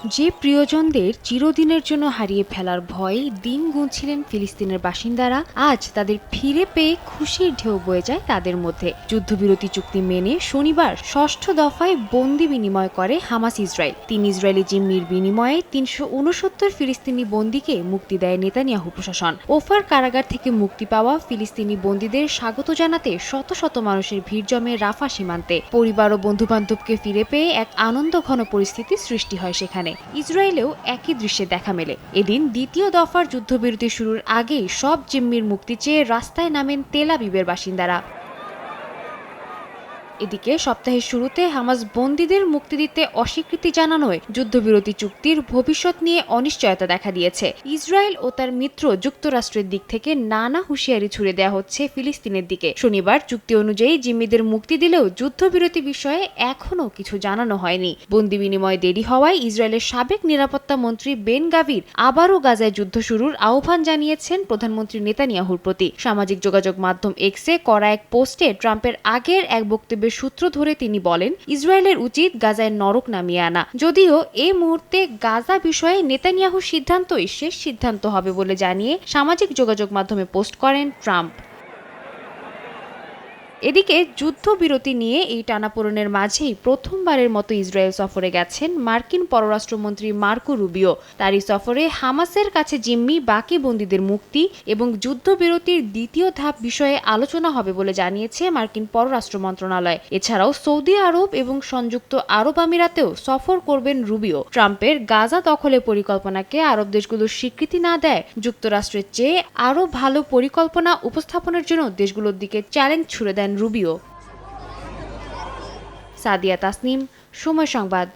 যে প্রিয়জনদের চিরদিনের জন্য হারিয়ে ফেলার ভয়ে দিন গুনছিলেন ফিলিস্তিনের বাসিন্দারা, আজ তাদের ফিরে পেয়ে খুশির ঢেউ বয়ে যায় তাদের মধ্যে। যুদ্ধবিরতি চুক্তি মেনে শনিবার ষষ্ঠ দফায় বন্দি বিনিময় করে হামাস ইসরায়েল। ৩ ইসরায়েলি জিম্মির বিনিময়ে ৩৬৯ ফিলিস্তিনি বন্দীকে মুক্তি দেয় নেতানিয়াহু প্রশাসন। ওফার কারাগার থেকে মুক্তি পাওয়া ফিলিস্তিনি বন্দীদের স্বাগত জানাতে শত শত মানুষের ভিড় জমে রাফা সীমান্তে। পরিবার ও বন্ধুবান্ধবকে ফিরে পেয়ে এক আনন্দঘন পরিস্থিতি সৃষ্টি হয় সেখানে। ইসরায়েলেও একই দৃশ্যে দেখা মেলে। এদিন দ্বিতীয় দফার যুদ্ধবিরতি শুরুর আগেই সব জিম্মির মুক্তি চেয়ে রাস্তায় নামেন তেল আবিবের বাসিন্দারা। এদিকে সপ্তাহের শুরুতে হামাস বন্দীদের মুক্তি দিতে অস্বীকৃতি জানানোয় যুদ্ধবিরতি চুক্তির ভবিষ্যৎ নিয়ে অনিশ্চয়তা দেখা দিয়েছে। ইসরায়েল ও তার মিত্র যুক্তরাষ্ট্রের দিক থেকে নানা হুঁশিয়ারি ছুড়ে দেওয়া হচ্ছে ফিলিস্তিনের দিকে। শনিবার চুক্তি অনুযায়ী জিম্মিদের মুক্তি দিলেও যুদ্ধবিরতি বিষয়ে এখনও কিছু জানানো হয়নি। বন্দি বিনিময় দেরি হওয়ায় ইসরায়েলের সাবেক নিরাপত্তা মন্ত্রী বেন গাভির আবারও গাজায় যুদ্ধ শুরুর আহ্বান জানিয়েছেন প্রধানমন্ত্রী নেতানিয়াহুর প্রতি। সামাজিক যোগাযোগ মাধ্যম এক্সে করা এক পোস্টে ট্রাম্পের আগের এক বক্তব্যের সূত্র ধরে তিনি বলেন, ইসরায়েলের উচিত গাজায় নরক নামিয়ে আনা। যদিও এই মুহূর্তে গাজা বিষয়ে নেতানিয়াহুর সিদ্ধান্তই শেষ সিদ্ধান্ত হবে বলে জানিয়ে সামাজিক যোগাযোগ মাধ্যমে পোস্ট করেন ট্রাম্প। এদিকে যুদ্ধবিরতি নিয়ে এই টানাপোড়েনের মাঝেই প্রথমবারের মতো ইসরায়েল সফরে গেছেন মার্কিন পররাষ্ট্রমন্ত্রী মার্কো রুবিও। তারই সফরে হামাসের কাছে জিম্মি বাকি বন্দীদের মুক্তি এবং যুদ্ধবিরতির দ্বিতীয় ধাপ বিষয়ে আলোচনা হবে বলে জানিয়েছে মার্কিন পররাষ্ট্র মন্ত্রণালয়। এছাড়াও সৌদি আরব এবং সংযুক্ত আরব আমিরাতেও সফর করবেন রুবিও। ট্রাম্পের গাজা দখলের পরিকল্পনাকে আরব দেশগুলোর স্বীকৃতি না দেয় যুক্তরাষ্ট্রের চেয়ে আরও ভালো পরিকল্পনা উপস্থাপনের জন্য দেশগুলোর দিকে চ্যালেঞ্জ ছুড়ে দেন রুবিও। সাদিয়া তাসনিম, সময় সংবাদ।